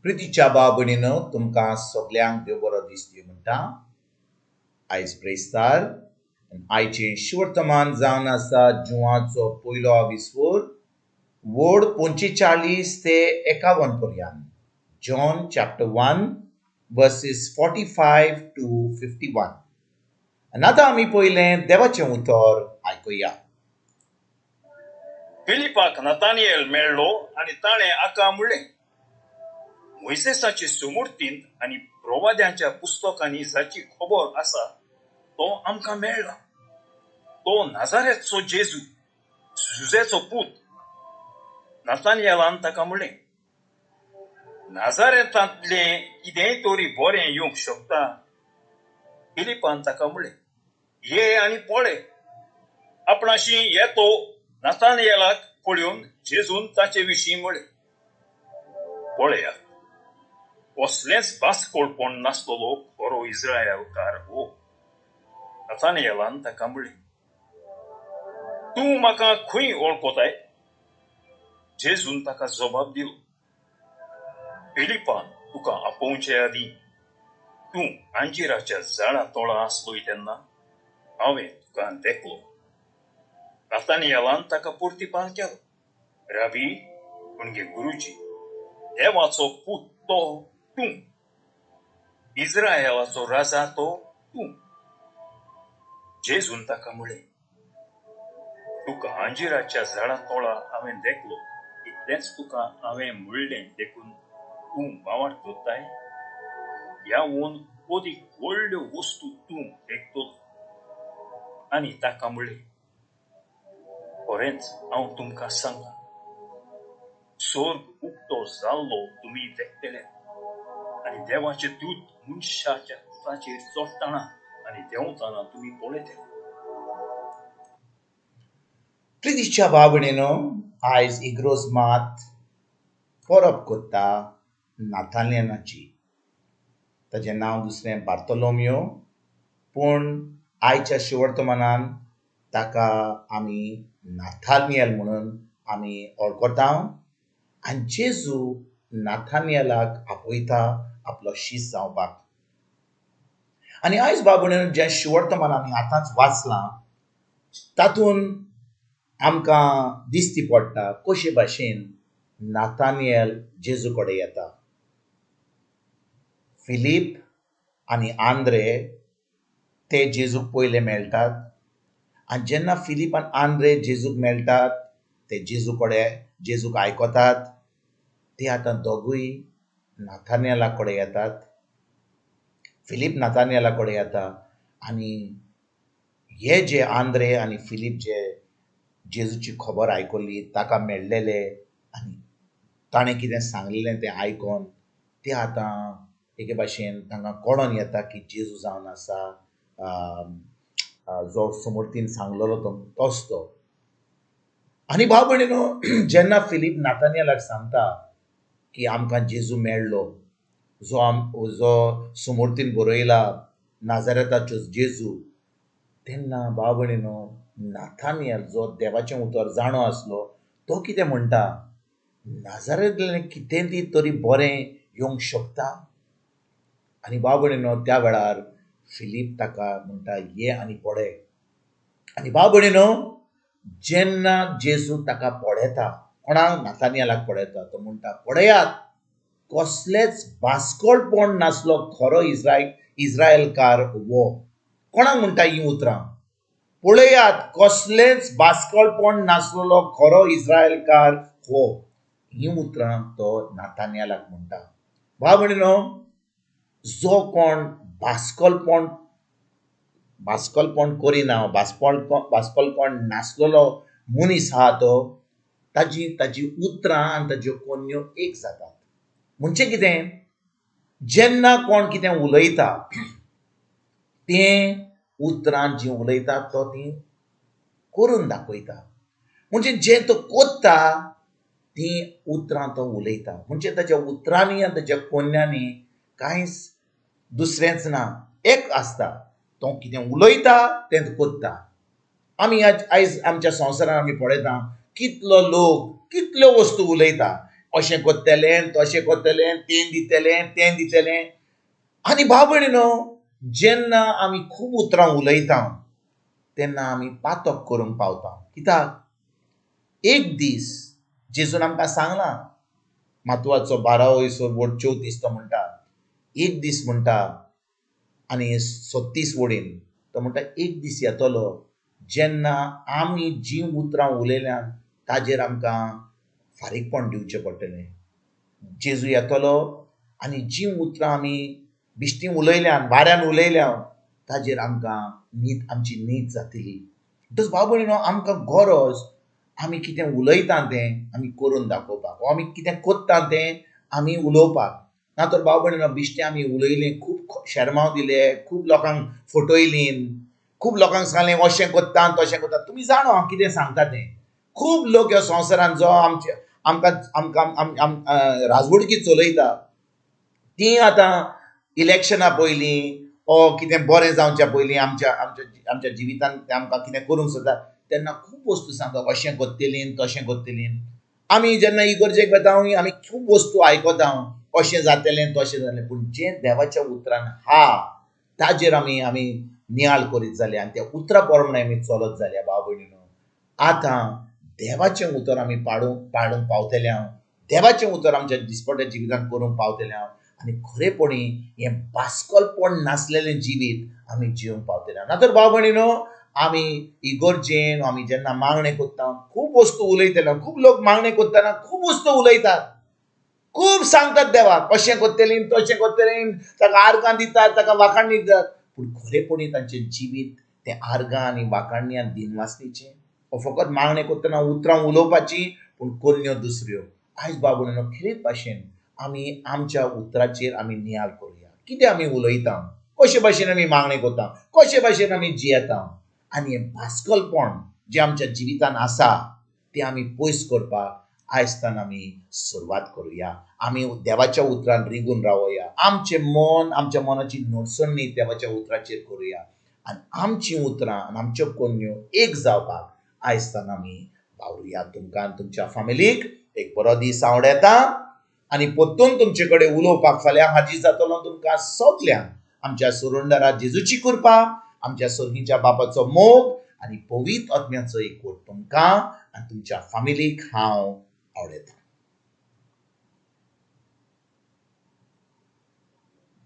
प्रितीच्या बाबणीनो तुमकां सगल्यांक देव बरो दीस दिवं म्हणटा. आयज प्रेस्तार आयचें शिवर्तमान जावन आसा जुवाचो पयलो 21 वोड 45 ते 51 पर्यंत. John chapter 1 versus 45 to 51. आनी आतां आमी पयलें देवाचें उतर आयकुया. फिलिपाक नतानिएल मेळ्ळो आनी ताणें आका म्हणलें, मोइसेसाचे सुमूर्तींत आनी प्रवाद्यांच्या पुस्तकांनी जाची खबर आसा तो आमकां मेळ्ळा. तो नाजारेतचो जेजू, जुजेचो पूत. नतानिएलान ताका म्हणलें, नाजारेतांतलें कितेंय तरी बरें येवंक शकता. फिलिपान ताका म्हणलें, ये आनी पळय. आपणाशी येतो नतानिएलाक पळोवन जेजून ताचे विशीं म्हळें, पळयात, कसलेंच भासकोळपण नासलेलो खरो इस्रायेलकार हो. नतानिएलान ताका म्हणलें, तूं म्हाका खंय वळखताय? जेजून ताका जबाब दिलो, फिलिपान तुका आपोवचे आदीं तूं अंजिराच्या झाडा तळा आसलोय तेन्ना हांवें तुका देखलो. नतानिएलान ताका परतीपान केलो, राबी म्हणजे गुरुजी, देवाचो पूत तो तूं, इस्रायेलाचो राजा तो तूं. जेजून ताका म्हणलें, तुका अंजिराच्या झाडा तळा हांवें देखलो, इतलेंच तुका हांवें म्हणलें देखून तूं बावाड करताय? ह्याहून अदीक व्हडल्यो वस्तू तूं देखतलो. आनी ताका म्हणलें, खरेंच हांव तुमकां सांगतां, स्वर्ग उक्तो जाल्लो तुमी देखतले आनी देवाचे दूत मनशाच्या पुताचेर चडटना आनी देंवतना तुमी पळयतले. प्रितीच्या बाबणीनो आयज इग्रोज मात परब करता नाथानिएलाची. ताचें नांव दुसरें बार्तोलोम्यो, पूण आयच्या शिवर्तमानान ताका आमी नाथानिएल म्हणून आमी वळखता. आनी जेजू नाथानिएलाक आपयता आपलो शीस जावपाक. आनी आयज बाबणीनो जें शिवर्तमान आमी आतांच वाचलां तातूंत आमकां दिश्टी पडटा कशे भाशेन नाथानिएल जेजू कडेन येता. फिलीप आनी आंद्रे ते जेजूक पयले मेळटात. आनी जेन्ना फिलीप आनी आंद्रे जेजूक मेळटात, ते जेजू कडेन जेजूक आयकतात. ते आतां दोगूय नाथानिएला कडेन येतात. फिलीप नाथानिएला कडेन येता आनी हे जे आंद्रे आनी फिलीप जे जेजूची खबर आयकल्ली ताका मेळ्ळेले आनी ताणें कितें सांगलेलें तें आयकोन ते आतां एके भाशेन तांकां कळोन येता की जेजू जावन आसा, जो समोर्तीन सांगलेलो तोच तो. आनी भाव भयणीनो, जेन्ना फिलीप नाथानिएलाक सांगता की आमकां जेजू मेळ्ळो, जो समोर्तीन बरयला नाजारेताचो जेजू, तेन्ना भाव भयणीनो नाथानिएल जो देवाचें उतर जाणो आसलो तो कितें म्हणटा, नाजारेंतलें कितें तरी बरें येवंक शकता. आनी भाव भयणीनो त्या वेळार फिलीप ताका म्हणटा, ये आनी पळय. आनी भाव भयणीनो, जेन्ना जेजू ताका पळयता, कोणाक? नाथानिएलाक पळयता, तो म्हणटा, पळयात, कसलेंच भासकोळपण नासलो खरो इस्रायेलकार हो. कोणाक म्हणटा ही उतरां? पळयात, कसलेंच भासकोळपण नासलेलो खरो इस्रायेलकार हो. ही उतरां तो नाथानिएलाक म्हणटा. भाव भयणीनो, जो कोण भासकोळपण करिना, भासकोळपण नासलेलो मनीस आहा तो, ताजी उतरां आनी ताज्यो कोन्यो एक जातात. म्हणजे कितें? जेन्ना कोण कितें उलयता तें उतरां जीं उलयता तो तीं करून दाखयता. म्हणजे जें तो कोत्ता तीं उतरां तो उलयता. म्हणजे ताच्या उतरांनी आनी ताच्या कोन्यांनी कांयच दुसरेंच ना, एक आसता. तो कितें उलयता तें तो कोत्ता. आमी आयज आमच्या संवसारान आमी पळयता कितलो लोक कितल्यो वस्तू उलयता, अशें कोत्तलें तशें कोत्तलें तें दितलें आनी भाव भयणीनो जेन्ना आमी खूब उतरां उलयता तेन्ना आमी पातक करूंक पावता कित्याक एक दीस जेजून आमकां सांगलां मातवाचो 12 तो म्हणटा एक दीस म्हणटा आनी 36 वडीन तो म्हणटा एक दीस येतलो जेन्ना आमी जीं उतरां उलयल्यात ताजेर आमकां फारीकपण दिवचें पडटलें जेजू येतलो आनी जीं उतरां आमी बिश्टीं उलयल्यात वाऱ्यान उलयल्या ताजेर आमकां आमची न्हीद जातली म्हणटच भाव भयणीनो आमकां गरज आमी कितें उलयता तें आमी करून दाखोवपाक आमी कितें कोत्ता तें आमी उलोवपाक ना तर भाव भयणीनो बिश्टें आमी उलयलें खूब शर्माव दिले खूब लोकांक फटयलीं खूब लोकांक सांगलें अशें कोत्ता तशें कोत्ता तुमी जाणा हांव कितें सांगता तें खूब लोक ह्या संवसारांत जो आमकां राजवडकी चलयता ती आतां इलेक्शना पयलीं कितें बरें जावच्या पयलीं आमच्या जिवितांत ते आमकां कितें करूंक सोदता तेन्ना खूब वस्तू सांगता अशें कोत्तेलीं तशें कोत्तेलीं आमी जेन्ना इगर्जेक वता आमी खूब वस्तू आयकता अशें जातलें तशें जातलें पूण जें देवाच्या उतरान हा ताजेर आमी नियाळ करीत जाले आनी त्या उतरा प्रमाणे आमी चलत जाल्या भाव भयणीनो आतां देवाचें उतर आमी पाडूंक पावतले देवाचें उतर आमच्या दिसपट्या जिवितांत करूंक पावतले आनी खरेपणी हें बास्कलपण नासलेलें जिवीत आमी जिवंक पावतले ना तर भाव भयणीनो आमी इगर्जेन आमी जेन्ना मागणें कोत्ता खूब वस्तू उलयतले खूब लोक मागणें कोत्ताना खूब वस्तू उलयतात खूब सांगतात देवाक अशें कोत्तेलीं तशें कोत्तेलीं ताका आर्गां दितात ताका वाखाणणी दितात पूण खरेपणी तांचें जिवीत तें आर्गां आनी वाखाणण्यान दिनवासणीचें फकत मागणें कोत्तना उतरां उलोवपाचीं पूण कोन्यो दुसऱ्यो आयज भाव भयणीनो खेरीत भाशेन आमी आमच्या उतराचेर आमी नियाळ करुया कितें आमी उलयता कशे भाशेन आमी मागणें कोत्ता कशे भाशेन आमी जियेता आनी हें भास्कलपण जें आमच्या जिवितांत आसा तें आमी पयस करपाक आयजतान आमी सुरवात करुया आमी देवाच्या उतरान रिगून रावया आमचें मन आमच्या मनाची नडसणणी देवाच्या उतराचेर करुया आनी आमचीं उतरां आनी आमच्यो कोन्यो एक जावपाक आयजतान आमी वावरुया तुमकां आनी तुमच्या फॅमिलीक एक बरो दीस आवड येता आनी परतून तुमचे कडेन उलोवपाक फाल्यां हाजीर जातलो तुमकां सगल्यांक आमच्या सुरुंडरा जेजूची कृपा आमच्या सर्गीच्या बापाचो मोग आनी पवित्र आत्म्याचो एकवट तुमकां आनी तुमच्या फॅमिलीक हांव आवडयता